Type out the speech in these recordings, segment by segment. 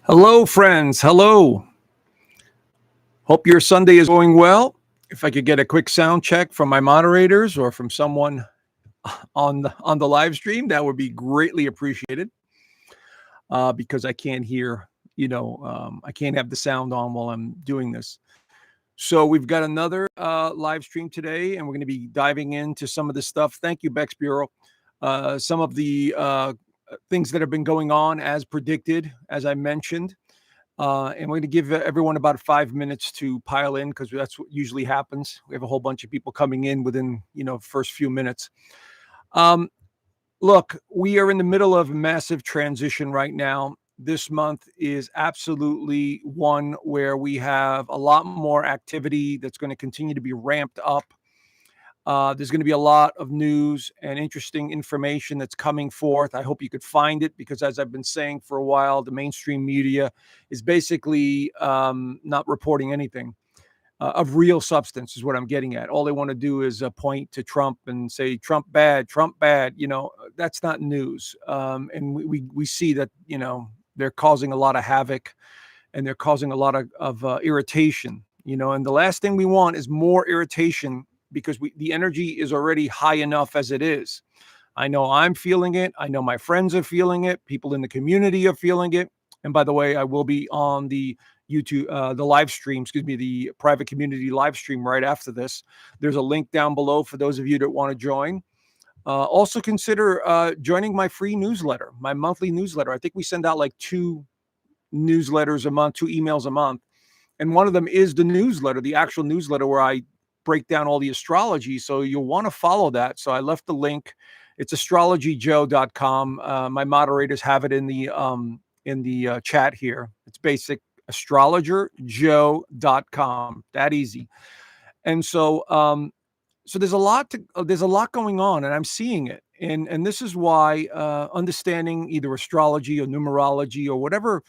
Hello, friends. Hello. Hope your Sunday is going well. If I could get a quick sound check from my moderators or from someone on the live stream, that would be greatly appreciated. Because I can't hear, I can't have the sound on while I'm doing this. So we've got another live stream today, and we're going to be diving into some of this stuff. Thank you, Bex Bureau. Some of the things that have been going on as predicted, as I mentioned. And we're going to give everyone about 5 minutes to pile in because that's what usually happens. We have a whole bunch of people coming in within, first few minutes. Look, we are in the middle of a massive transition right now. This month is absolutely one where we have a lot more activity that's going to continue to be ramped up. There's going to be a lot of news and interesting information that's coming forth. I hope you could find it because, as I've been saying for a while, the mainstream media is basically not reporting anything of real substance, is what I'm getting at. All they want to do is point to Trump and say, Trump bad, Trump bad. That's not news. And we see that, they're causing a lot of havoc and they're causing a lot of irritation, and the last thing we want is more irritation because the energy is already high enough as it is. I know I'm feeling it. I know my friends are feeling it. People in the community are feeling it. And by the way, I will be on the YouTube, the live stream, the private community live stream right after this. There's a link down below for those of you that want to join. Also consider joining my free newsletter, my monthly newsletter. I think we send out like 2 newsletters a month, 2 emails a month. And one of them is the newsletter, the actual newsletter where I break down all the astrology. So you'll want to follow that. So I left the link. It's astrologerjoe.com. My moderators have it in the chat here. It's basic, astrologerjoe.com. That easy. And so there's a lot going on, and I'm seeing it. And this is why understanding either astrology or numerology or whatever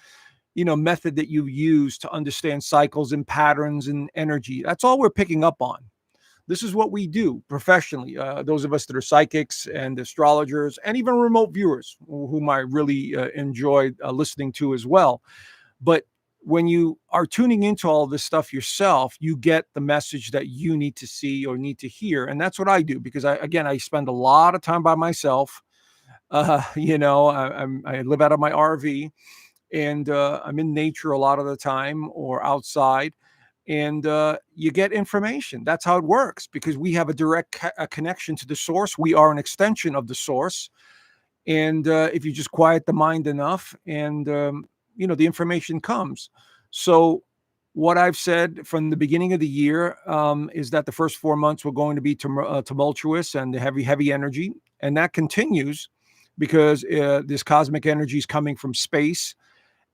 method that you use to understand cycles and patterns and energy. That's all we're picking up on. This is what we do professionally. Those of us that are psychics and astrologers and even remote viewers, whom I really enjoy listening to as well. But when you are tuning into all this stuff yourself, you get the message that you need to see or need to hear. And that's what I do because I spend a lot of time by myself. I live out of my RV. And I'm in nature a lot of the time or outside, and you get information. That's how it works because we have a direct connection to the source. We are an extension of the source. And if you just quiet the mind enough and, the information comes. So what I've said from the beginning of the year is that the first 4 months were going to be tumultuous and heavy energy. And that continues because this cosmic energy is coming from space.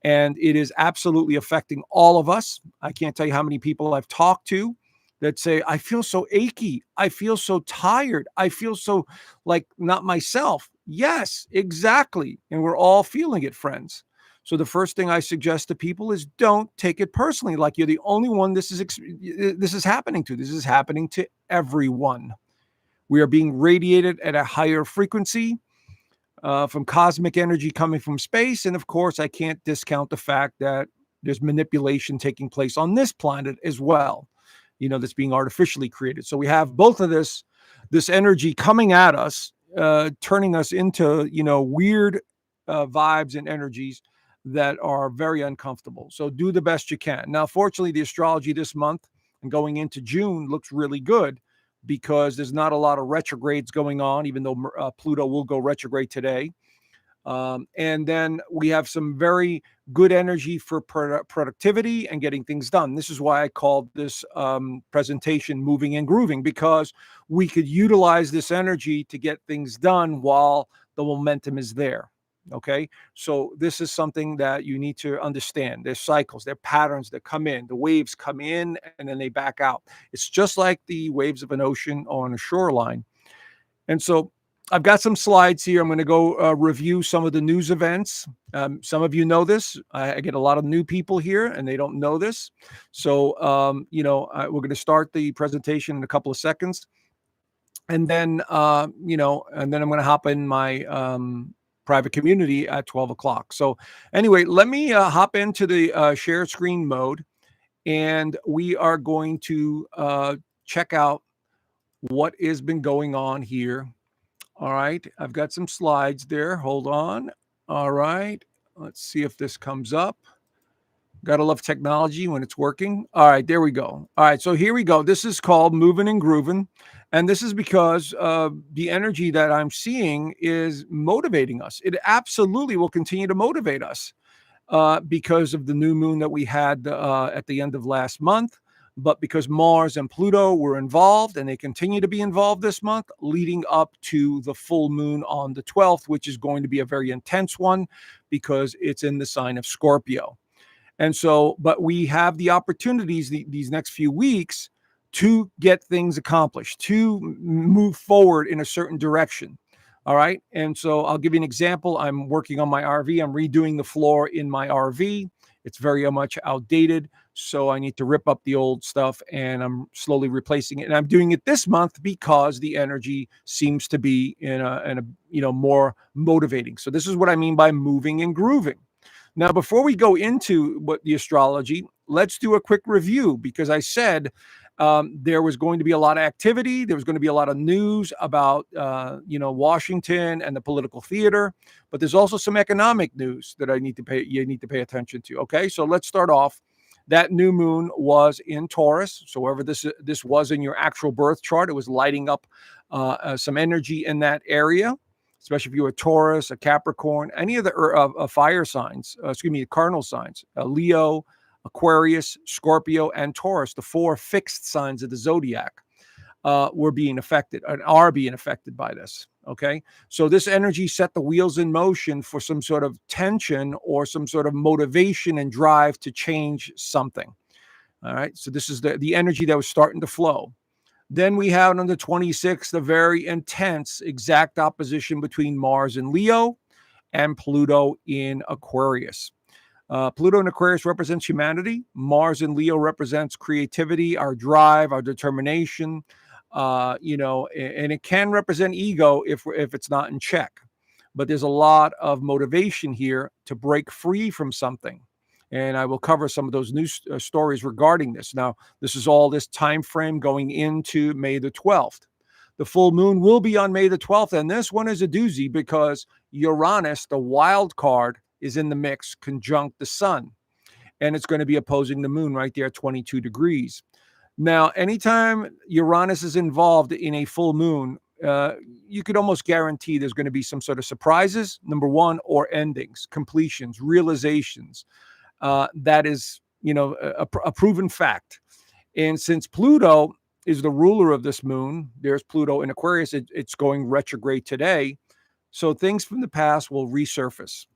And it is absolutely affecting all of us. I can't tell you how many people I've talked to that say, I feel so achy. I feel so tired. I feel so like not myself. Yes, exactly. And we're all feeling it, friends. So the first thing I suggest to people is don't take it personally, like you're the only one this is happening to. This is happening to everyone. We are being radiated at a higher frequency. From cosmic energy coming from space. And of course, I can't discount the fact that there's manipulation taking place on this planet as well, that's being artificially created. So we have both of this energy coming at us, turning us into, weird vibes and energies that are very uncomfortable. So do the best you can. Now, fortunately, the astrology this month and going into June looks really good, because there's not a lot of retrogrades going on, even though Pluto will go retrograde today. And then we have some very good energy for productivity and getting things done. This is why I called this presentation Moving and Grooving, because we could utilize this energy to get things done while the momentum is there. Okay, so this is something that you need to understand. There's cycles, there are patterns that come in. The waves come in and then they back out. It's just like the waves of an ocean on a shoreline. And so I've got some slides here. I'm going to go review some of the news events. Some of you know this. I get a lot of new people here and they don't know this. So, we're going to start the presentation in a couple of seconds. And then, and then I'm going to hop in my private community at 12 o'clock. So anyway, let me hop into the share screen mode, and we are going to check out what has been going on here. All right, I've got some slides there. Hold on. All right, let's see if this comes up. Gotta love technology when it's working. All right, there we go. All right, so here we go. This is called Movin and Groovin, and this is because the energy that I'm seeing is motivating us. It absolutely will continue to motivate us because of the new moon that we had at the end of last month, but because Mars and Pluto were involved, and they continue to be involved this month, leading up to the full moon on the 12th, which is going to be a very intense one because it's in the sign of Scorpio. And so, but we have the opportunities these next few weeks to get things accomplished, to move forward in a certain direction. All right. And so I'll give you an example. I'm working on my RV. I'm redoing the floor in my RV. It's very much outdated. So I need to rip up the old stuff, and I'm slowly replacing it. And I'm doing it this month because the energy seems to be in a more motivating. So this is what I mean by moving and grooving. Now, before we go into what the astrology, let's do a quick review, because I said there was going to be a lot of activity. There was going to be a lot of news about, Washington and the political theater, but there's also some economic news that you need to pay attention to. Okay, so let's start off. That new moon was in Taurus. So wherever this was in your actual birth chart, it was lighting up some energy in that area, especially if you're a Taurus, a Capricorn, any of the fire signs, cardinal signs, Leo, Aquarius, Scorpio, and Taurus, the 4 fixed signs of the zodiac, were being affected and are being affected by this. Okay. So this energy set the wheels in motion for some sort of tension or some sort of motivation and drive to change something. All right. So this is the energy that was starting to flow. Then we have on the 26th, a very intense exact opposition between Mars and Leo and Pluto in Aquarius. Pluto in Aquarius represents humanity. Mars in Leo represents creativity, our drive, our determination, and it can represent ego if it's not in check. But there's a lot of motivation here to break free from something. And I will cover some of those news stories regarding this. Now, this is all this time frame going into May the 12th. The full moon will be on May the 12th, and this one is a doozy because Uranus, the wild card, is in the mix, conjunct the sun, and it's going to be opposing the moon right there at 22 degrees. Now, anytime Uranus is involved in a full moon, you could almost guarantee there's going to be some sort of surprises, number one, or endings, completions, realizations. That is, a proven fact. And since Pluto is the ruler of this moon, there's Pluto in Aquarius, it's going retrograde today. So things from the past will resurface.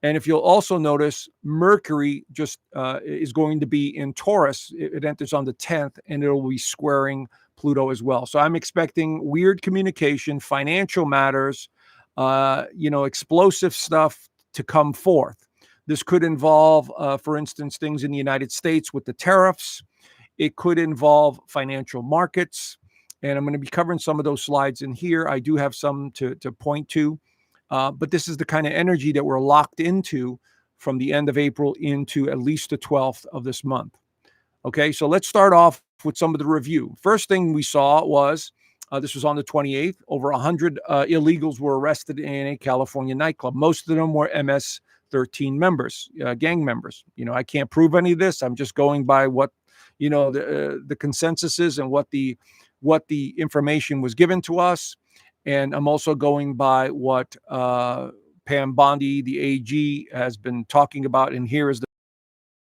And if you'll also notice, Mercury just is going to be in Taurus. It enters on the 10th, and it will be squaring Pluto as well. So I'm expecting weird communication, financial matters, explosive stuff to come forth. This could involve, for instance, things in the United States with the tariffs. It could involve financial markets. And I'm going to be covering some of those slides in here. I do have some to point to. But this is the kind of energy that we're locked into from the end of April into at least the 12th of this month. Okay, so let's start off with some of the review. First thing we saw was, this was on the 28th, over 100 illegals were arrested in a California nightclub. Most of them were MS-13 members, gang members. I can't prove any of this. I'm just going by what, the consensus is and what the information was given to us. And I'm also going by what Pam Bondi, the AG, has been talking about. And here is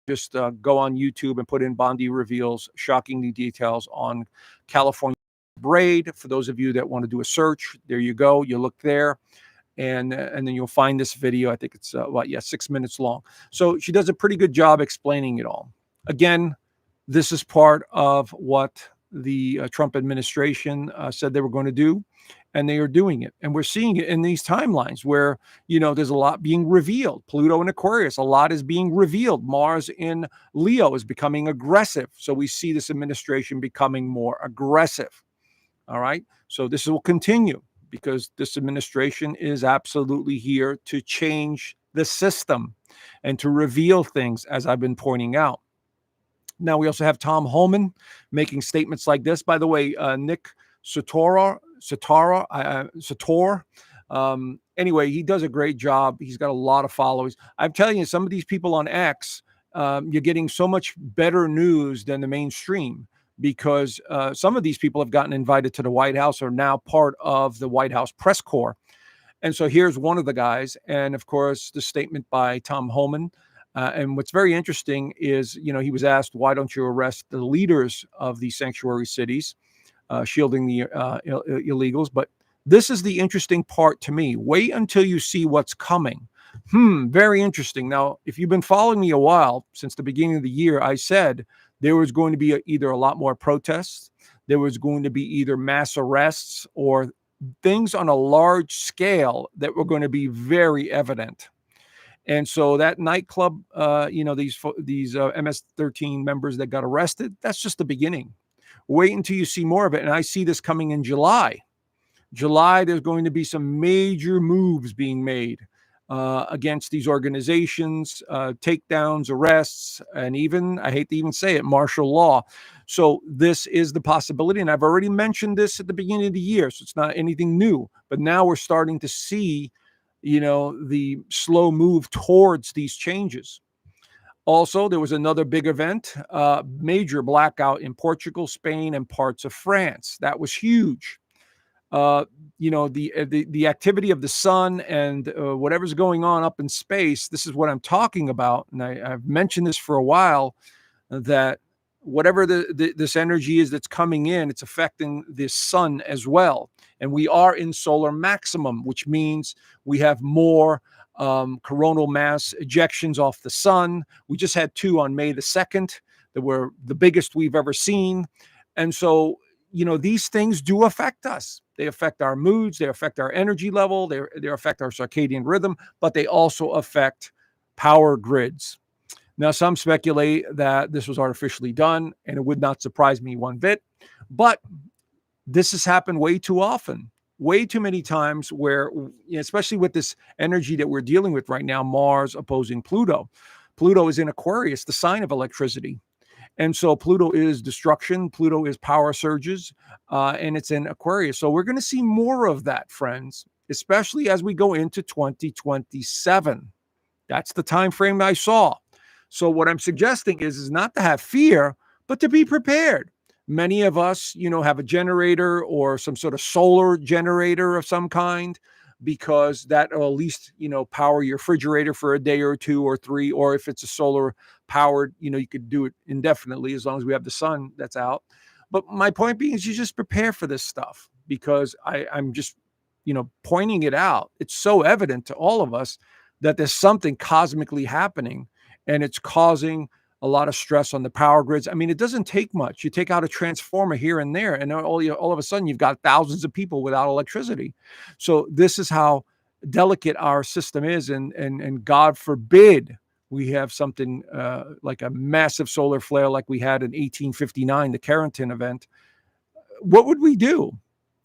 just go on YouTube and put in Bondi reveals shocking new details on California braid. For those of you that want to do a search, there you go. You look there, and then you'll find this video. I think it's 6 minutes long. So she does a pretty good job explaining it all. Again, this is part of what the Trump administration said they were going to do, and they are doing it. And we're seeing it in these timelines where, there's a lot being revealed. Pluto in Aquarius, a lot is being revealed. Mars in Leo is becoming aggressive. So we see this administration becoming more aggressive. All right. So this will continue. because this administration is absolutely here to change the system and to reveal things, as I've been pointing out. Now, we also have Tom Hullman making statements like this. By the way, Nick Sator. Anyway, he does a great job. He's got a lot of followers. I'm telling you, some of these people on X, you're getting so much better news than the mainstream, because some of these people have gotten invited to the White House, are now part of the White House press corps. And so here's one of the guys. And of course, the statement by Tom Hullman. And what's very interesting is, he was asked, why don't you arrest the leaders of these sanctuary cities, shielding the illegals? But this is the interesting part to me. Wait until you see what's coming. Very interesting. Now, if you've been following me a while, since the beginning of the year, I said there was going to be either a lot more protests, there was going to be either mass arrests, or things on a large scale that were going to be very evident. And so that nightclub, these MS-13 members that got arrested, that's just the beginning. Wait until you see more of it. And I see this coming in July. There's going to be some major moves being made against these organizations, takedowns, arrests, and even, I hate to even say it, martial law. So this is the possibility. And I've already mentioned this at the beginning of the year, so it's not anything new. But now we're starting to see the slow move towards these changes. Also, there was another big event, major blackout in Portugal, Spain, and parts of France. That was huge. The activity of the sun and whatever's going on up in space, this is what I'm talking about. And I've mentioned this for a while, that whatever this energy is that's coming in, it's affecting the sun as well. And we are in solar maximum, which means we have more coronal mass ejections off the sun. We just had 2 on May the 2nd that were the biggest we've ever seen. And so, these things do affect us. They affect our moods, they affect our energy level, they affect our circadian rhythm, but they also affect power grids. Now, some speculate that this was artificially done, and it would not surprise me one bit. But this has happened way too often, way too many times, where, especially with this energy that we're dealing with right now, Mars opposing Pluto. Pluto is in Aquarius, the sign of electricity. And so Pluto is destruction. Pluto is power surges, and it's in Aquarius. So we're going to see more of that, friends, especially as we go into 2027. That's the time frame I saw. So what I'm suggesting is not to have fear, but to be prepared. Many of us, have a generator or some sort of solar generator of some kind, because that will at least, power your refrigerator for a day or 2 or 3, or if it's a solar powered, you could do it indefinitely as long as we have the sun that's out. But my point being is, you just prepare for this stuff, because I'm just, pointing it out. It's so evident to all of us that there's something cosmically happening, and it's causing a lot of stress on the power grids. I mean, it doesn't take much. You take out a transformer here and there, and all of a sudden you've got thousands of people without electricity. So this is how delicate our system is. And God forbid we have something like a massive solar flare like we had in 1859, the Carrington event. What would we do?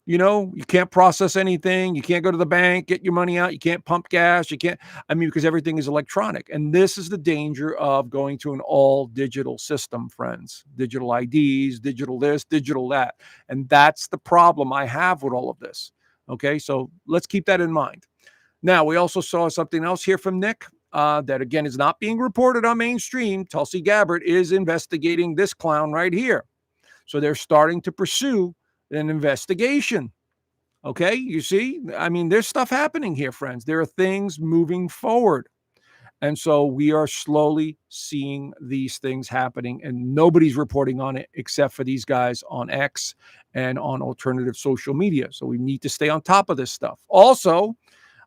You can't process anything. You can't go to the bank, get your money out. You can't pump gas. You can't, because everything is electronic. And this is the danger of going to an all digital system, friends. Digital IDs, digital this, digital that. And that's the problem I have with all of this. Okay, so let's keep that in mind. Now, we also saw something else here from Nick that, again, is not being reported on mainstream. Tulsi Gabbard is investigating this clown right here. So they're starting to pursue an investigation. Okay, you see, there's stuff happening here, friends. There are things moving forward. And so we are slowly seeing these things happening, and nobody's reporting on it except for these guys on X and on alternative social media. So we need to stay on top of this stuff. Also,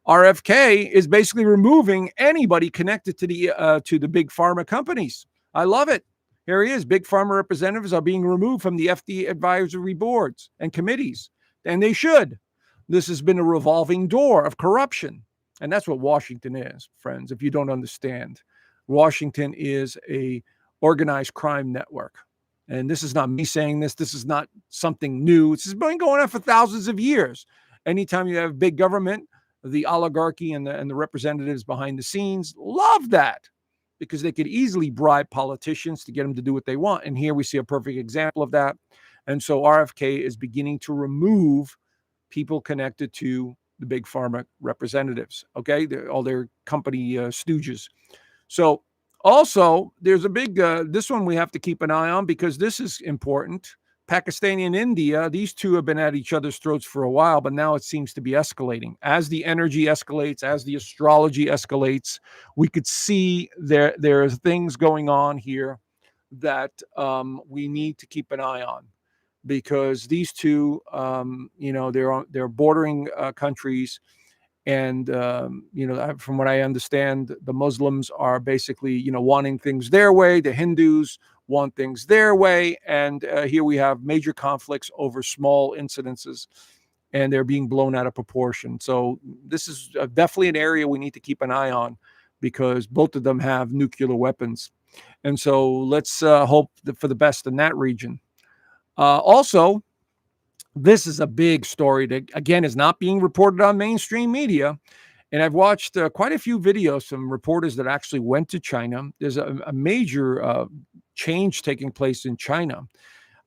RFK is basically removing anybody connected to the big pharma companies. I love it. Here he is. Big pharma representatives are being removed from the FDA advisory boards and committees, and they should. This has been a revolving door of corruption, and that's what Washington is, friends. If you don't understand, Washington is a organized crime network, and this is not me saying this. This is not something new. This has been going on for thousands of years, Anytime you have big government, the oligarchy and the representatives behind the scenes love that because they could easily bribe politicians to get them to do what they want. And here we see a perfect example of that. And so RFK is beginning to remove people connected to the big pharma representatives, okay? All their company stooges. So also, there's a big, this one we have to keep an eye on because this is important. Pakistani and India, these two have been at each other's throats for a while, but now it seems to be escalating. As the energy escalates, as the astrology escalates, we could see there are things going on here that we need to keep an eye on because these two, they're bordering countries, and from what I understand, the Muslims are basically wanting things their way. The Hindus want things their way, and here we have major conflicts over small incidences, and they're being blown out of proportion. So this is definitely an area we need to keep an eye on because both of them have nuclear weapons, and so let's hope for the best in that region. Also, this is a big story that, again, is not being reported on mainstream media. And I've watched quite a few videos from reporters that actually went to China. There's a major change taking place in China.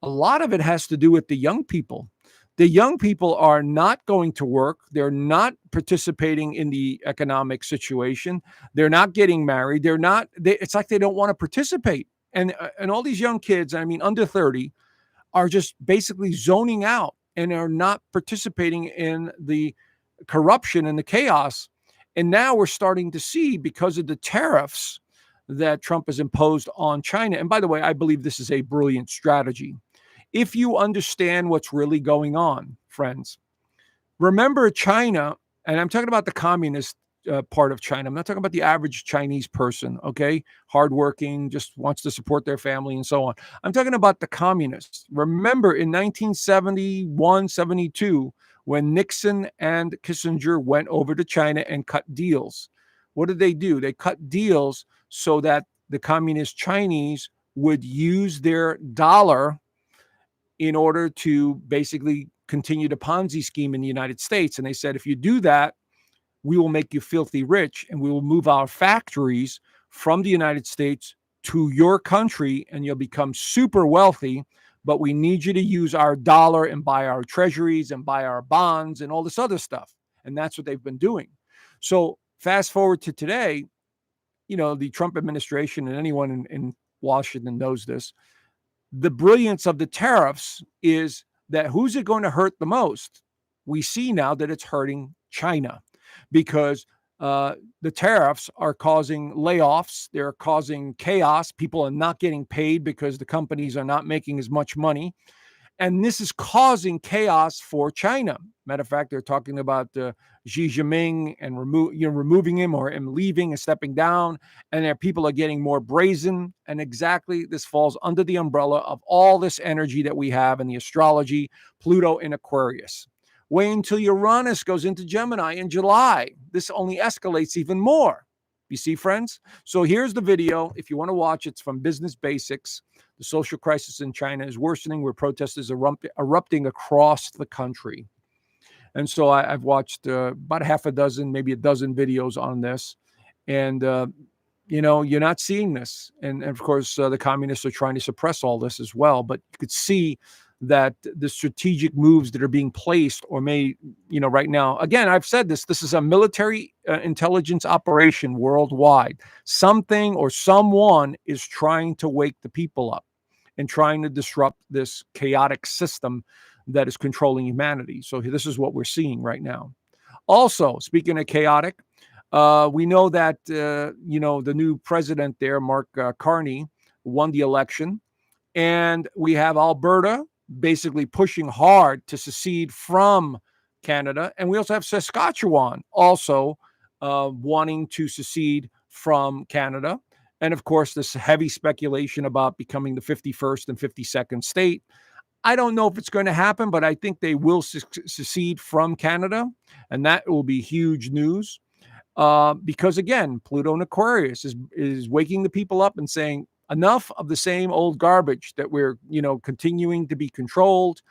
A lot of it has to do with the young people. The young people are not going to work. They're not participating in the economic situation. They're not getting married. It's like they don't want to participate. And all these young kids, I mean, under 30, are just basically zoning out and are not participating in the corruption and the chaos. And now we're starting to see, because of the tariffs that Trump has imposed on China. And by the way, I believe this is a brilliant strategy. If you understand what's really going on, friends, remember China, and I'm talking about the communist part of China. I'm not talking about the average Chinese person, okay? Hardworking, just wants to support their family and so on. I'm talking about the communists. Remember in 1971, 72, when Nixon and Kissinger went over to China and cut deals. What did they do? They cut deals so that the communist Chinese would use their dollar in order to basically continue the Ponzi scheme in the United States. And they said, if you do that, we will make you filthy rich and we will move our factories from the United States to your country and you'll become super wealthy. But we need you to use our dollar and buy our treasuries and buy our bonds and all this other stuff. And that's what they've been doing. So fast forward to today, the Trump administration, and anyone in Washington knows this, the brilliance of the tariffs is that who's it going to hurt the most? We see now that it's hurting China because the tariffs are causing layoffs. They're causing chaos. People are not getting paid because the companies are not making as much money. And this is causing chaos for China. Matter of fact, they're talking about Xi Jinping and removing him or him leaving and stepping down. And their people are getting more brazen. And exactly this falls under the umbrella of all this energy that we have in the astrology, Pluto in Aquarius. Wait until Uranus goes into Gemini in July. This only escalates even more. You see, friends? So here's the video. If you want to watch, it's from Business Basics. The social crisis in China is worsening, where protests are erupting across the country. And so I've watched about half a dozen, maybe a dozen videos on this. And, you're not seeing this. And of course, the communists are trying to suppress all this as well. But you could see that the strategic moves that are being placed or made, right now, again, I've said this is a military intelligence operation worldwide. Something or someone is trying to wake the people up and trying to disrupt this chaotic system that is controlling humanity. So this is what we're seeing right now. Also, speaking of chaotic, we know that, the new president there, Mark Carney, won the election. And we have Alberta basically pushing hard to secede from Canada. And we also have Saskatchewan also wanting to secede from Canada. And of course, this heavy speculation about becoming the 51st and 52nd state. I don't know if it's going to happen, but I think they will secede from Canada. And that will be huge news. Because again, Pluto in Aquarius is waking the people up and saying, enough of the same old garbage that we're, continuing to be controlled.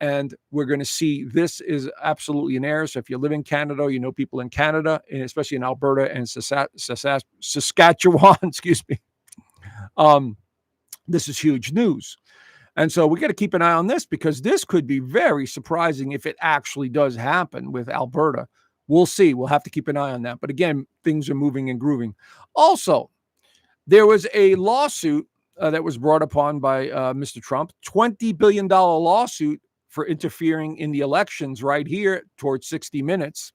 And we're going to see this is absolutely an error. So if you live in Canada, or you know people in Canada, and especially in Alberta and Saskatchewan, excuse me, this is huge news. And so we got to keep an eye on this, because this could be very surprising if it actually does happen with Alberta. We'll see. We'll have to keep an eye on that. But again, things are moving and grooving. Also, there was a lawsuit that was brought upon by Mr. Trump, $20 billion lawsuit for interfering in the elections right here towards 60 Minutes.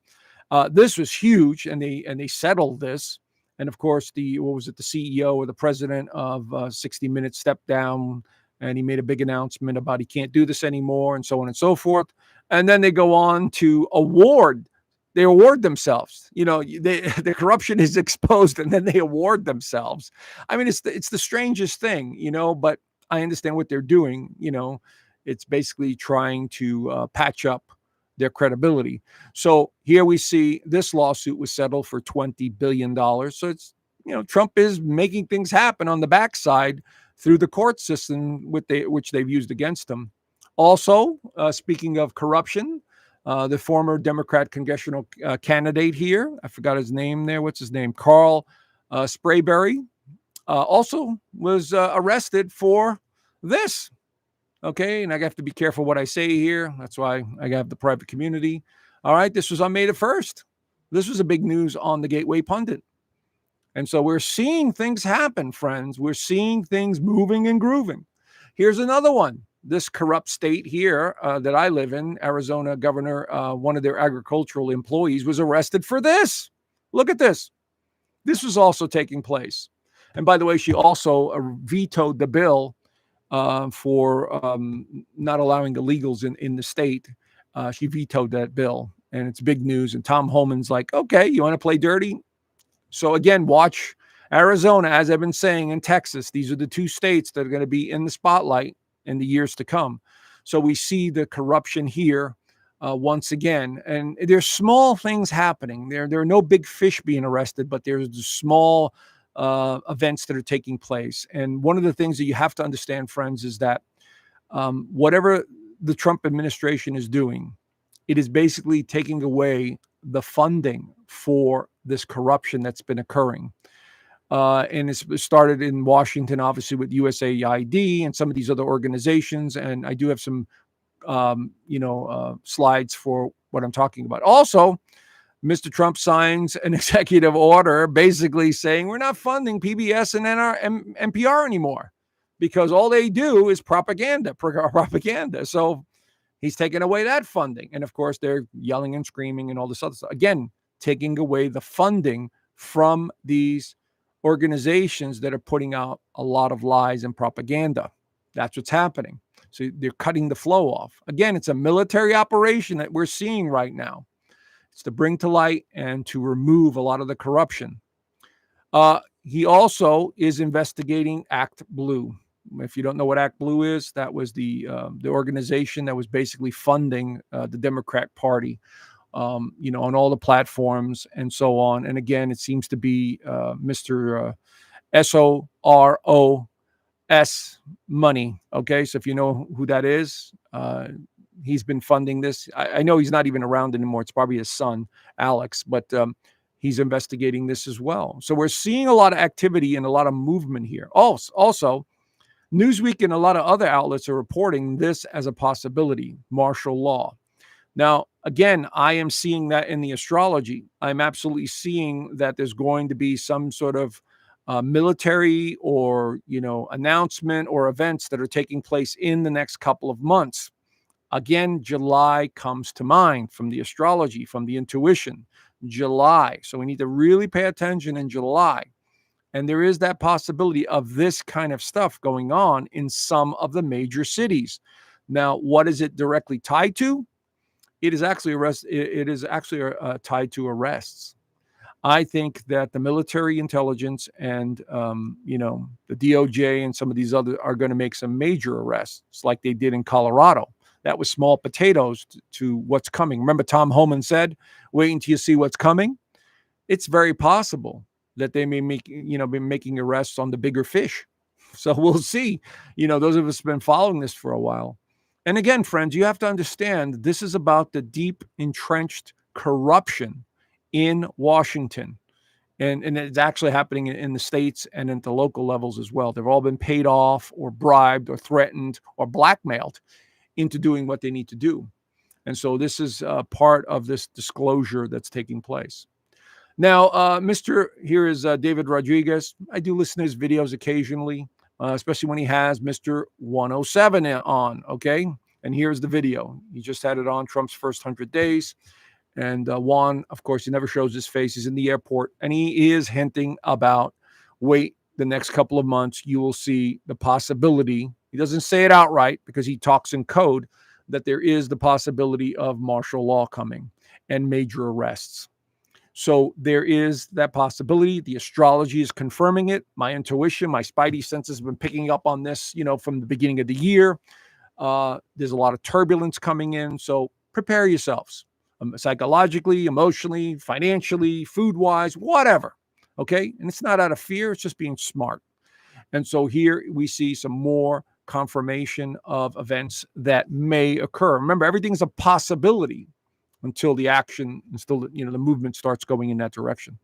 This was huge, and they settled this. And of course, the CEO or the president of 60 Minutes stepped down, and he made a big announcement about he can't do this anymore, and so on and so forth. And then they go on to award themselves. The corruption is exposed, and then they award themselves. I mean, it's the strangest thing, but I understand what they're doing. It's basically trying to patch up their credibility. So here we see this lawsuit was settled for $20 billion. So it's, Trump is making things happen on the backside through the court system, which they've used against him. Also, speaking of corruption, the former Democrat congressional candidate here, I forgot his name there. What's his name? Carl Sprayberry, also was arrested for this. Okay, and I have to be careful what I say here. That's why I have the private community. All right, this was on May the 1st. This was a big news on the Gateway Pundit. And so we're seeing things happen, friends. We're seeing things moving and grooving. Here's another one. This corrupt state here that I live in, Arizona governor, one of their agricultural employees was arrested for this. Look at this. This was also taking place. And by the way, she also vetoed the bill for not allowing illegals in the state. She vetoed that bill, and it's big news. And Tom Hullman's like, okay, you want to play dirty? So again, watch Arizona, as I've been saying, and Texas. These are the two states that are going to be in the spotlight in the years to come. So we see the corruption here once again. And there's small things happening. There are no big fish being arrested, but there's small events that are taking place. And one of the things that you have to understand, friends, is that whatever the Trump administration is doing, it is basically taking away the funding for this corruption that's been occurring. And it's started in Washington, obviously, with USAID and some of these other organizations. And I do have some, slides for what I'm talking about. Also, Mr. Trump signs an executive order basically saying we're not funding PBS and NPR anymore, because all they do is propaganda. So he's taking away that funding. And of course, they're yelling and screaming and all this other stuff. Again, taking away the funding from these organizations that are putting out a lot of lies and propaganda. That's what's happening. So they're cutting the flow off. Again, it's a military operation that we're seeing right now. It's to bring to light and to remove a lot of the corruption. He also is investigating Act Blue. If you don't know what Act Blue is, that was the organization that was basically funding the Democrat Party, on all the platforms and so on. And again, it seems to be Mr. SOROS money. Okay, so if you know who that is, he's been funding this. I know he's not even around anymore. It's probably his son, Alex, but he's investigating this as well. So we're seeing a lot of activity and a lot of movement here. Also, Newsweek and a lot of other outlets are reporting this as a possibility, martial law. Now, again, I am seeing that in the astrology. I'm absolutely seeing that there's going to be some sort of military or, announcement or events that are taking place in the next couple of months. Again, July comes to mind from the astrology, from the intuition. July. So we need to really pay attention in July. And there is that possibility of this kind of stuff going on in some of the major cities. Now, what is it directly tied to? It is actually tied to arrests. I think that the military intelligence and the DOJ and some of these other are going to make some major arrests, like they did in Colorado. That was small potatoes to what's coming. Remember, Tom Hullman said, "Wait until you see what's coming." It's very possible that they may be making arrests on the bigger fish. So we'll see. Those of us have been following this for a while. And again, friends, you have to understand this is about the deep entrenched corruption in Washington. And it's actually happening in the states and at the local levels as well. They've all been paid off or bribed or threatened or blackmailed into doing what they need to do. And so this is part of this disclosure that's taking place. Now, here is David Rodriguez. I do listen to his videos occasionally, especially when he has Mr. 107 on, okay? And here's the video. He just had it on Trump's first 100 days. And Juan, of course, he never shows his face. He's in the airport, and he is hinting about, wait, the next couple of months, you will see the possibility. He doesn't say it outright because he talks in code, that there is the possibility of martial law coming and major arrests. So there is that possibility. The astrology is confirming it. My intuition, my spidey senses have been picking up on this, from the beginning of the year. There's a lot of turbulence coming in. So prepare yourselves psychologically, emotionally, financially, food-wise, whatever. Okay. And it's not out of fear. It's just being smart. And so here we see some more confirmation of events that may occur. Remember, everything's a possibility until the action, until the movement starts going in that direction.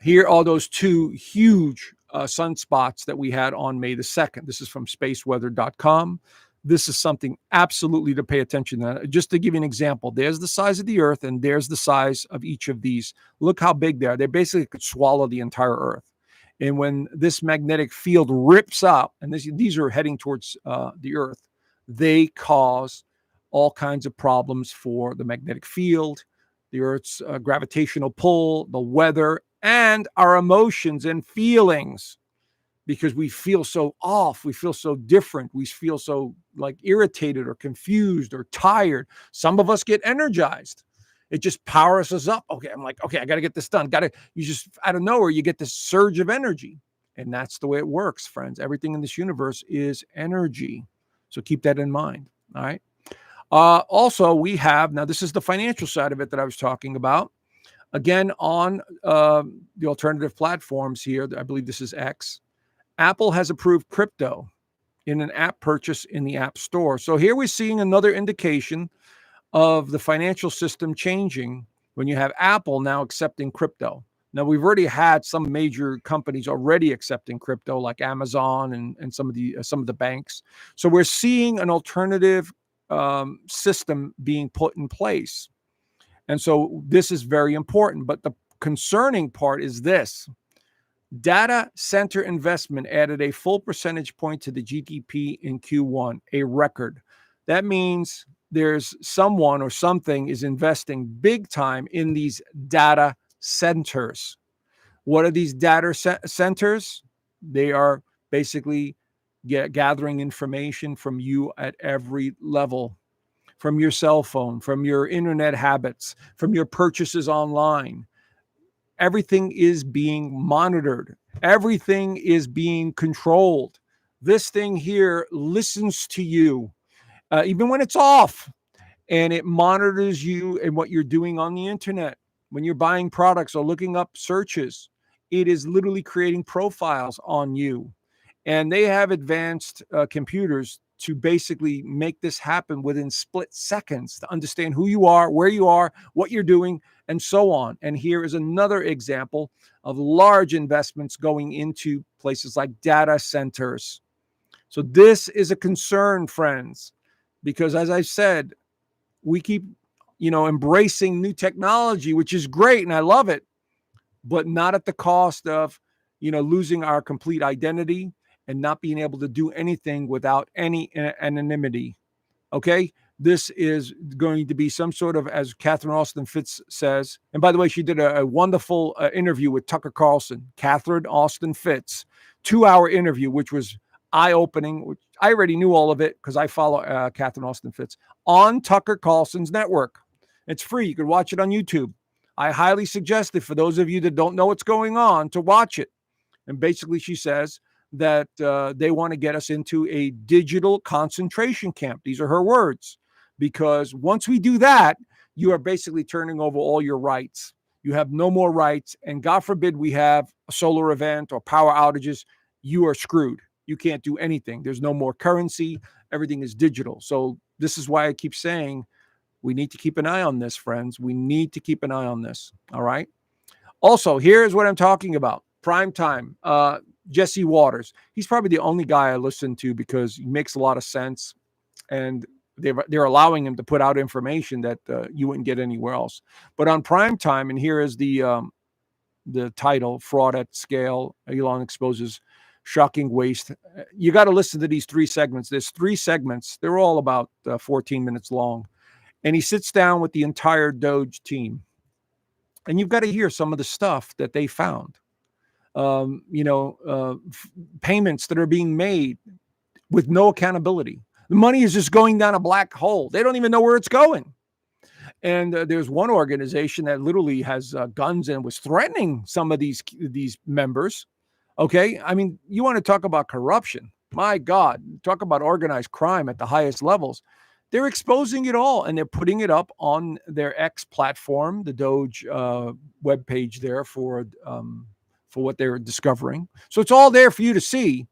Here are those two huge sunspots that we had on May the 2nd. This is from spaceweather.com. This is something absolutely to pay attention to. Just to give you an example, there's the size of the Earth, and there's the size of each of these. Look how big they are. They basically could swallow the entire Earth. And when this magnetic field rips up, and these are heading towards the Earth, they cause all kinds of problems for the magnetic field, the Earth's gravitational pull, the weather, and our emotions and feelings, because we feel so off, we feel so different, we feel so like irritated or confused or tired. Some of us get energized. It just powers us up. Okay, I'm like, okay, I got to get this done. You just, out of nowhere, you get this surge of energy. And that's the way it works, friends. Everything in this universe is energy. So keep that in mind. All right. Also, we have, now this is the financial side of it that I was talking about. Again, on the alternative platforms here, I believe this is X. Apple has approved crypto in an app purchase in the App Store. So here we're seeing another indication of the financial system changing when you have Apple now accepting crypto. Now, we've already had some major companies already accepting crypto, like Amazon and some of the banks. So we're seeing an alternative system being put in place. And so this is very important. But the concerning part is this. Data center investment added a full percentage point to the GDP in Q1, a record. That means there's someone or something is investing big time in these data centers. What are these data centers? They are basically gathering information from you at every level, from your cell phone, from your internet habits, from your purchases online. Everything is being monitored. Everything is being controlled. This thing here listens to you, even when it's off, and it monitors you and what you're doing on the internet. When you're buying products or looking up searches, it is literally creating profiles on you. And they have advanced computers to basically make this happen within split seconds, to understand who you are, where you are, what you're doing, and so on. And here is another example of large investments going into places like data centers. So this is a concern, friends, because as I said, we keep, embracing new technology, which is great, and I love it, but not at the cost of, losing our complete identity and not being able to do anything without any anonymity. Okay. This is going to be some sort of, as Catherine Austin Fitts says, and by the way, she did a wonderful interview with Tucker Carlson, Catherine Austin Fitts, 2-hour interview, which was eye-opening. Which I already knew all of it because I follow Catherine Austin Fitts on Tucker Carlson's network. It's free. You can watch it on YouTube. I highly suggest it for those of you that don't know what's going on to watch it. And basically, she says that they want to get us into a digital concentration camp. These are her words. Because once we do that, you are basically turning over all your rights. You have no more rights. And God forbid we have a solar event or power outages, you are screwed. you can't do anything. There's no more currency. Everything is digital. So this is why I keep saying we need to keep an eye on this, friends. We need to keep an eye on this. All right. Also, here's what I'm talking about. Prime time. Jesse Waters. He's probably the only guy I listen to because he makes a lot of sense, and they're allowing him to put out information that you wouldn't get anywhere else. But on prime time, and here is the title: Fraud at Scale. Elon exposes shocking waste. You got to listen to these 3 segments. There's 3 segments. They're all about 14 minutes long, and he sits down with the entire Doge team, and you've got to hear some of the stuff that they found. Payments that are being made with no accountability. The money is just going down a black hole. They don't even know where it's going. And there's one organization that literally has guns and was threatening some of these members. Okay, I mean, you want to talk about corruption? My God, talk about organized crime at the highest levels. They're exposing it all, and they're putting it up on their X platform, the Doge webpage there for what they're discovering. So it's all there for you to see.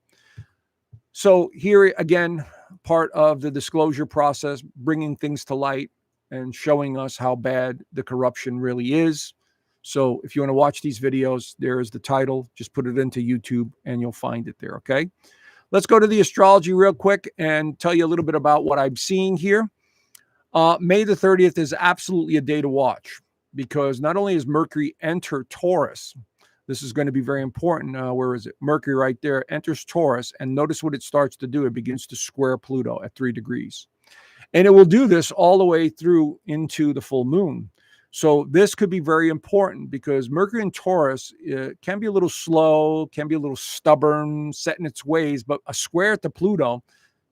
So here again, part of the disclosure process, bringing things to light and showing us how bad the corruption really is. So if you want to watch these videos, there is the title. Just put it into YouTube and you'll find it there, okay? Let's go to the astrology real quick and tell you a little bit about what I'm seeing here. May the 30th is absolutely a day to watch because not only is Mercury enter Taurus, this is going to be very important. Where is it? Mercury right there enters Taurus, and notice what it starts to do. It begins to square Pluto at 3 degrees. And it will do this all the way through into the full moon. So this could be very important because Mercury in Taurus can be a little slow, can be a little stubborn, set in its ways, but a square to Pluto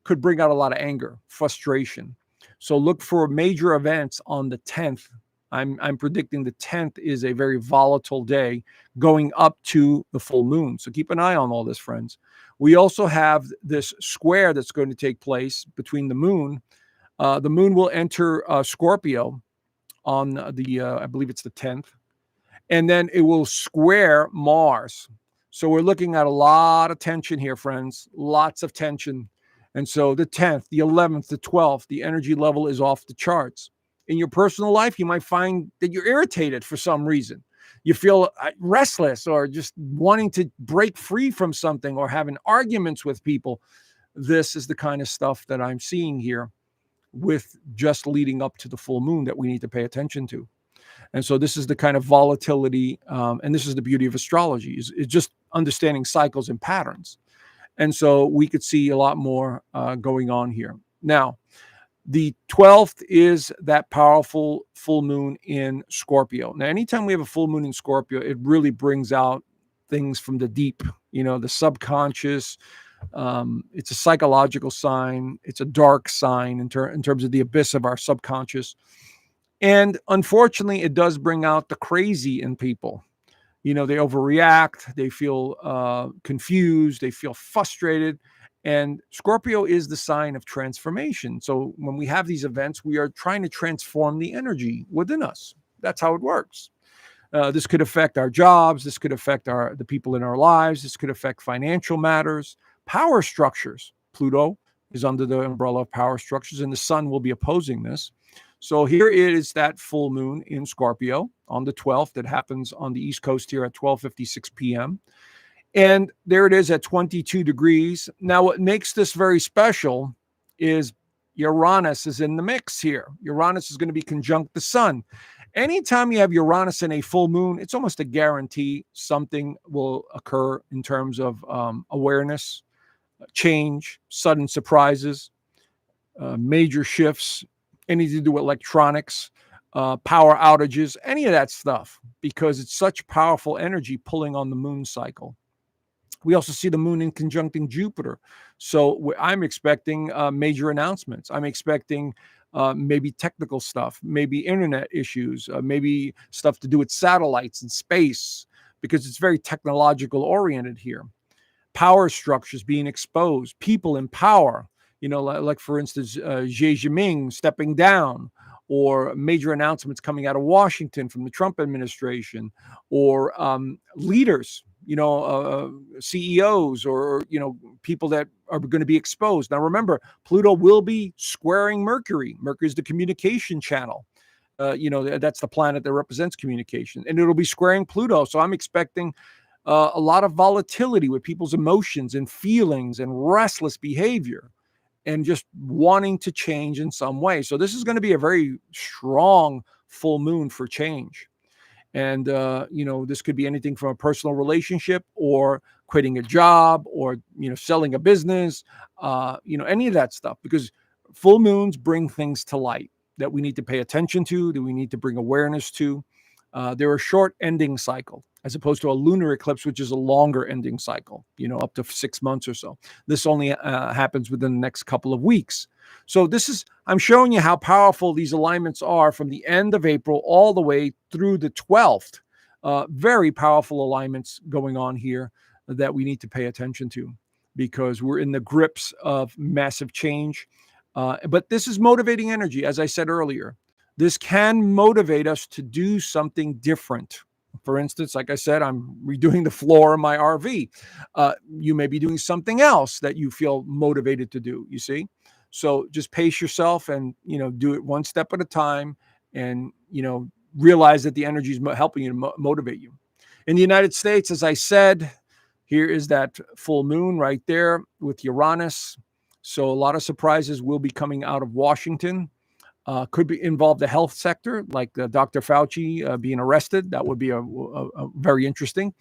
could bring out a lot of anger, frustration. So look for major events on the 10th. I'm predicting the 10th is a very volatile day going up to the full moon. So keep an eye on all this, friends. We also have this square that's going to take place between the moon. The moon will enter Scorpio on I believe it's the 10th. And then it will square Mars. So we're looking at a lot of tension here, friends. Lots of tension. And so the 10th, the 11th, the 12th, the energy level is off the charts. In your personal life, you might find that you're irritated for some reason. You feel restless or just wanting to break free from something or having arguments with people. This is the kind of stuff that I'm seeing here with just leading up to the full moon that we need to pay attention to. And so this is the kind of volatility, and this is the beauty of astrology, is just understanding cycles and patterns. And so we could see a lot more going on here. Now, the 12th is that powerful full moon in Scorpio. Now, anytime we have a full moon in Scorpio, it really brings out things from the deep, the subconscious. It's a psychological sign. It's a dark sign in terms of the abyss of our subconscious. And unfortunately, it does bring out the crazy in people. They overreact. They feel confused. They feel frustrated. And Scorpio is the sign of transformation. So when we have these events, we are trying to transform the energy within us. That's how it works. This could affect our jobs. This could affect the people in our lives. This could affect financial matters, power structures. Pluto is under the umbrella of power structures, and the sun will be opposing this. So here is that full moon in Scorpio on the 12th. That happens on the East Coast here at 12:56 p.m. And there it is at 22 degrees. Now, what makes this very special is Uranus is in the mix here. Uranus is going to be conjunct the sun. Anytime you have Uranus in a full moon, it's almost a guarantee something will occur in terms of awareness, change, sudden surprises, major shifts, anything to do with electronics, power outages, any of that stuff, because it's such powerful energy pulling on the moon cycle. We also see the moon in conjuncting Jupiter. So I'm expecting major announcements. I'm expecting maybe technical stuff, maybe internet issues, maybe stuff to do with satellites and space, because it's very technological oriented here. Power structures being exposed, people in power, like for instance, Xi Jinping stepping down, or major announcements coming out of Washington from the Trump administration, or leaders, CEOs, or people that are going to be exposed. Now, remember, Pluto will be squaring Mercury. Mercury is the communication channel. That's the planet that represents communication, and it'll be squaring Pluto. So I'm expecting a lot of volatility with people's emotions and feelings and restless behavior and just wanting to change in some way. So this is going to be a very strong full moon for change. And, this could be anything from a personal relationship or quitting a job or, selling a business, any of that stuff, because full moons bring things to light that we need to pay attention to, that we need to bring awareness to. They're a short ending cycle as opposed to a lunar eclipse, which is a longer ending cycle, up to 6 months or so. This only happens within the next couple of weeks. So I'm showing you how powerful these alignments are from the end of April all the way through the 12th. Very powerful alignments going on here that we need to pay attention to because we're in the grips of massive change. But this is motivating energy, as I said earlier. This can motivate us to do something different. For instance, like I said, I'm redoing the floor of my RV. You may be doing something else that you feel motivated to do, you see? So just pace yourself and, do it one step at a time and, realize that the energy is helping you to motivate you. In the United States, as I said, here is that full moon right there with Uranus. So a lot of surprises will be coming out of Washington. Could be involve the health sector, like Dr. Fauci being arrested. That would be a very interesting,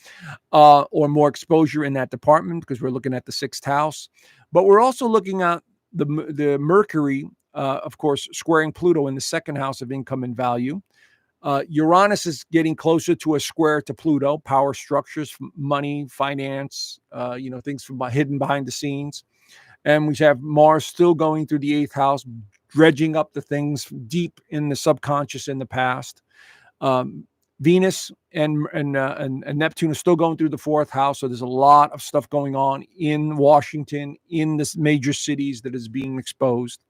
or more exposure in that department because we're looking at the 6th house. But we're also looking at the Mercury, of course, squaring Pluto in the 2nd house of income and value. Uranus is getting closer to a square to Pluto, power structures, money, finance, things from hidden behind the scenes. And we have Mars still going through the 8th house, dredging up the things deep in the subconscious in the past. Venus and Neptune are still going through the 4th house. So there's a lot of stuff going on in Washington, in the major cities that is being exposed.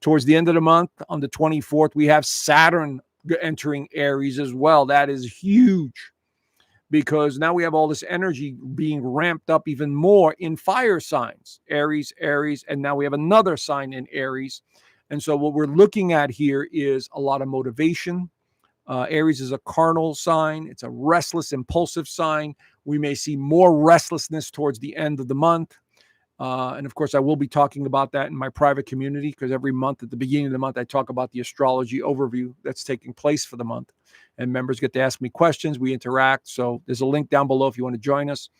Towards the end of the month, on the 24th, we have Saturn entering Aries as well. That is huge because now we have all this energy being ramped up even more in fire signs, Aries, and now we have another sign in Aries. And so what we're looking at here is a lot of motivation. Aries is a carnal sign. It's a restless, impulsive sign. We may see more restlessness towards the end of the month. And of course, I will be talking about that in my private community because every month at the beginning of the month, I talk about the astrology overview that's taking place for the month. And members get to ask me questions. We interact. So there's a link down below if you want to join us.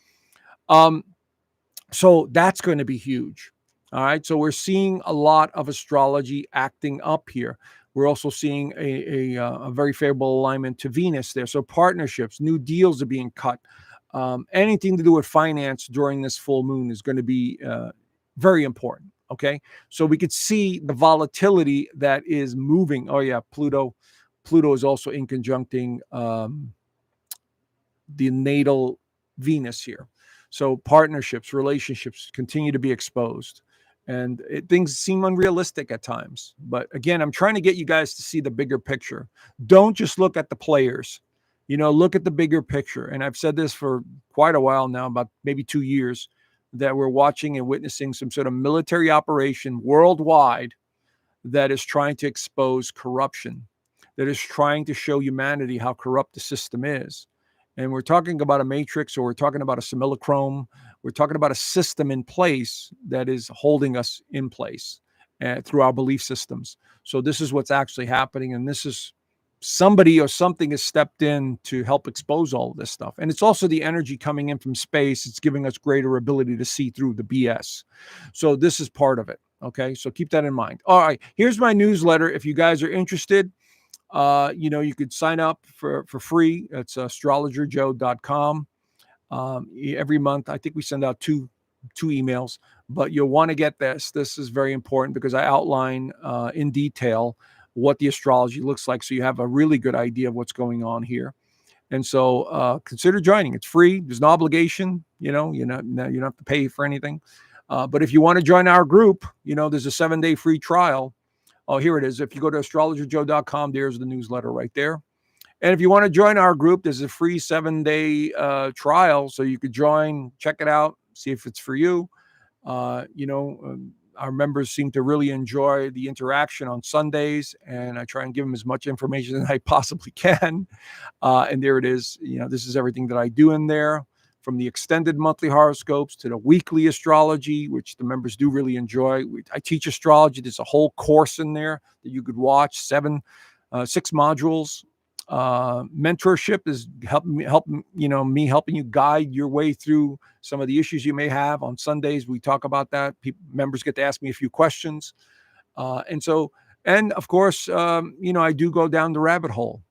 So that's going to be huge. All right. So we're seeing a lot of astrology acting up here. We're also seeing a very favorable alignment to Venus there. So partnerships, new deals are being cut. Anything to do with finance during this full moon is going to be very important. Okay. So we could see the volatility that is moving. Oh yeah. Pluto is also in conjuncting the natal Venus here. So partnerships, relationships continue to be exposed. And things seem unrealistic at times. But again, I'm trying to get you guys to see the bigger picture. Don't just look at the players. Look at the bigger picture. And I've said this for quite a while now, about maybe 2 years, that we're watching and witnessing some sort of military operation worldwide that is trying to expose corruption, that is trying to show humanity how corrupt the system is. And we're talking about a matrix, or we're talking about a simulacrum. We're talking about a system in place that is holding us in place through our belief systems. So this is what's actually happening. And this is somebody or something has stepped in to help expose all of this stuff. And it's also the energy coming in from space. It's giving us greater ability to see through the BS. So this is part of it. Okay. So keep that in mind. All right. Here's my newsletter. If you guys are interested, you could sign up for free. It's astrologerjoe.com. Every month, I think we send out two emails, but you'll want to get this. This is very important because I outline in detail what the astrology looks like, so you have a really good idea of what's going on here. And so consider joining. It's free. There's no obligation. You don't have to pay for anything. But if you want to join our group, there's a 7-day free trial. Oh, here it is. If you go to astrologerjoe.com, there's the newsletter right there. And if you want to join our group, there's a free 7-day trial. So you could join, check it out, see if it's for you. Our members seem to really enjoy the interaction on Sundays, and I try and give them as much information as I possibly can. And there it is. This is everything that I do in there, from the extended monthly horoscopes to the weekly astrology, which the members do really enjoy. I teach astrology. There's a whole course in there that you could watch, 6 modules. Mentorship is helping you guide your way through some of the issues you may have. On Sundays, we talk about that. Members get to ask me a few questions. And of course, I do go down the rabbit hole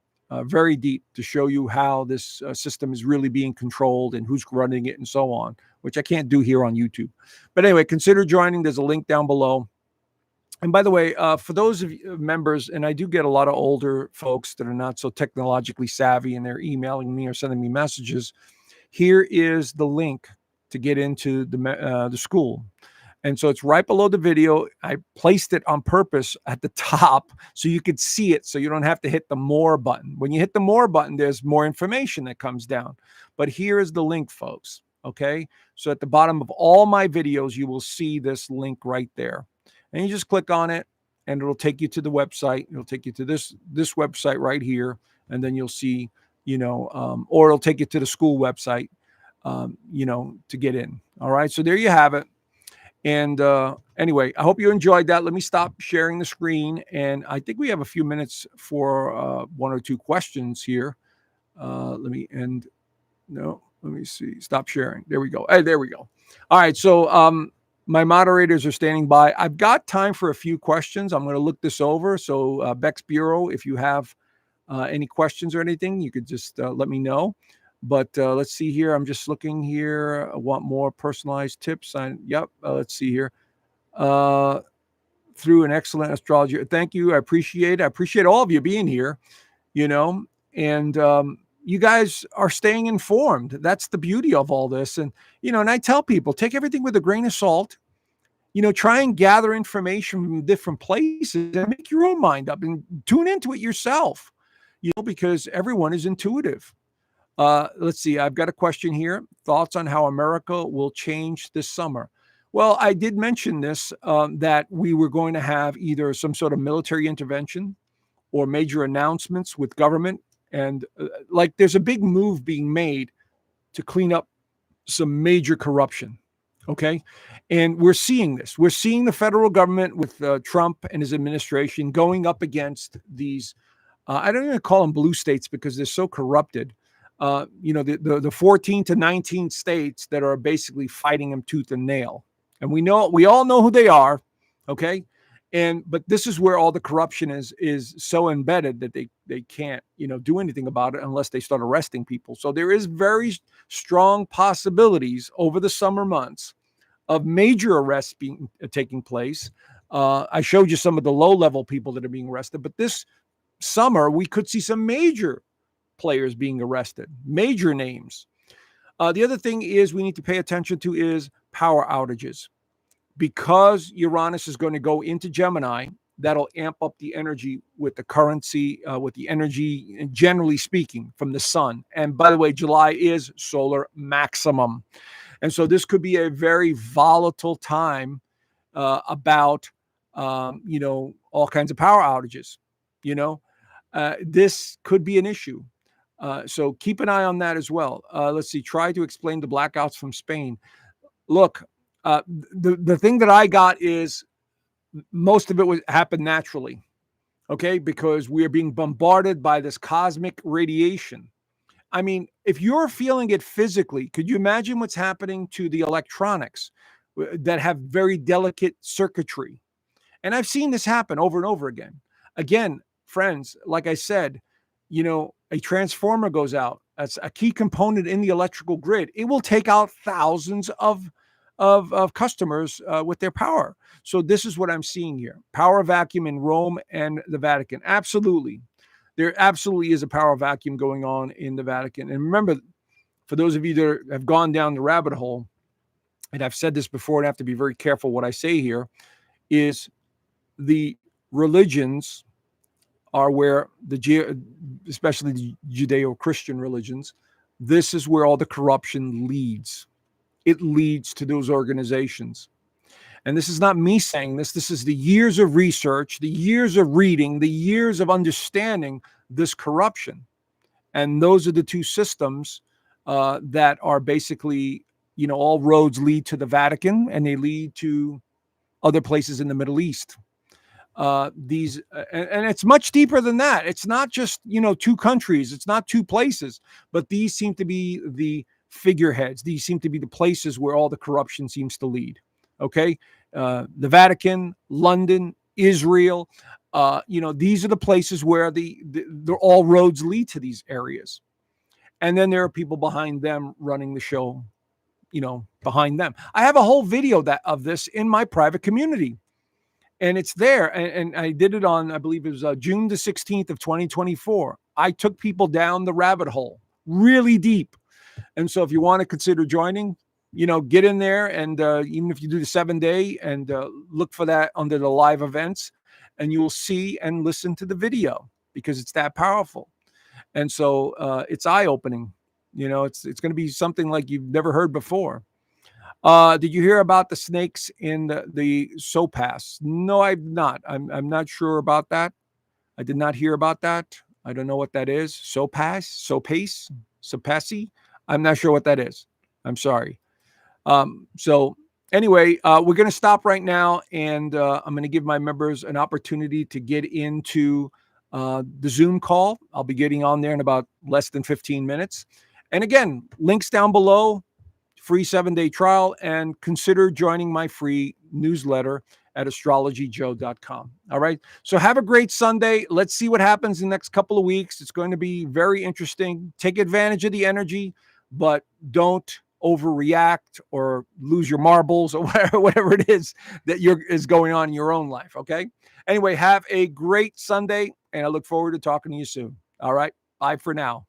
very deep to show you how this system is really being controlled and who's running it and so on, which I can't do here on YouTube. But anyway, consider joining. There's a link down below. And by the way, for those of you members, and I do get a lot of older folks that are not so technologically savvy and they're emailing me or sending me messages, here is the link to get into the school. And so it's right below the video. I placed it on purpose at the top so you could see it, so you don't have to hit the more button. When you hit the more button, there's more information that comes down. But here is the link, folks. Okay. So at the bottom of all my videos, you will see this link right there. And you just click on it and it'll take you to the website. It'll take you to this website right here. And then you'll see, or it'll take you to the school website, to get in. All right. So there you have it. And anyway, I hope you enjoyed that. Let me stop sharing the screen. And I think we have a few minutes for 1 or 2 questions here. Let me see. Stop sharing. There we go. Hey, there we go. All right. So my moderators are standing by. I've got time for a few questions. I'm going to look this over. So Bex Bureau, if you have any questions or anything, you could just let me know. But let's see here. I'm just looking here. I want more personalized tips. Let's see here. Through an excellent astrology. Thank you. I appreciate it. I appreciate all of you being here, and you guys are staying informed. That's the beauty of all this. And, and I tell people, take everything with a grain of salt, try and gather information from different places and make your own mind up and tune into it yourself, because everyone is intuitive. Let's see. I've got a question here. Thoughts on how America will change this summer? Well, I did mention this, that we were going to have either some sort of military intervention or major announcements with government. And there's a big move being made to clean up some major corruption. Okay. And we're seeing this. We're seeing the federal government with Trump and his administration going up against these, I don't even call them blue states because they're so corrupted. The 14 to 19 states that are basically fighting them tooth and nail. And we all know who they are. Okay. But this is where all the corruption is so embedded that they can't, do anything about it unless they start arresting people. So there is very strong possibilities over the summer months of major arrests taking place. I showed you some of the low-level people that are being arrested, but this summer we could see some major players being arrested, major names. The other thing is we need to pay attention to is power outages. Because Uranus is going to go into Gemini, that'll amp up the energy with the currency, with the energy, generally speaking, from the sun. And by the way, July is solar maximum. And so this could be a very volatile time about, all kinds of power outages. This could be an issue. So keep an eye on that as well. Let's see. Try to explain the blackouts from Spain. Look, the thing that I got is most of it happened naturally, okay? Because we are being bombarded by this cosmic radiation. I mean, if you're feeling it physically, could you imagine what's happening to the electronics that have very delicate circuitry? And I've seen this happen over and over again. Again, friends, like I said, a transformer goes out. That's a key component in the electrical grid. It will take out thousands of customers with their power. So this is what I'm seeing here. Power vacuum in Rome and the Vatican. Absolutely. There absolutely is a power vacuum going on in the Vatican. And remember, for those of you that have gone down the rabbit hole, and I've said this before and I have to be very careful what I say here, is the religions are where especially the Judeo-Christian religions, this is where all the corruption leads. It leads to those organizations. and this is not me saying this, this is the years of research, the years of reading, the years of understanding this corruption. And those are the two systems that are basically, all roads lead to the Vatican, and they lead to other places in the Middle East. And it's much deeper than that. It's not just, two countries, it's not two places, but these seem to be the figureheads. These seem to be the places where all the corruption seems to lead. Okay. The Vatican, London, Israel, these are the places where they're all roads lead to these areas. And then there are people behind them running the show, behind them. I have a whole video of this in my private community. And it's there. And I did it on, I believe it was June the 16th of 2024. I took people down the rabbit hole really deep. And so if you want to consider joining, get in there. And even if you do the 7-day and look for that under the live events, and you will see and listen to the video because it's that powerful. And so it's eye-opening. It's going to be something like you've never heard before. Did you hear about the snakes in the Sopas? No, I'm not. I'm not sure about that. I did not hear about that. I don't know what that is. Sopasi. I'm not sure what that is. I'm sorry. So anyway, we're going to stop right now, and I'm going to give my members an opportunity to get into the Zoom call. I'll be getting on there in about less than 15 minutes. And again, links down below. Free 7-day trial, and consider joining my free newsletter at astrologyjoe.com. All right. So have a great Sunday. Let's see what happens in the next couple of weeks. It's going to be very interesting. Take advantage of the energy, but don't overreact or lose your marbles or whatever it is that is going on in your own life. Okay. Anyway, have a great Sunday, and I look forward to talking to you soon. All right. Bye for now.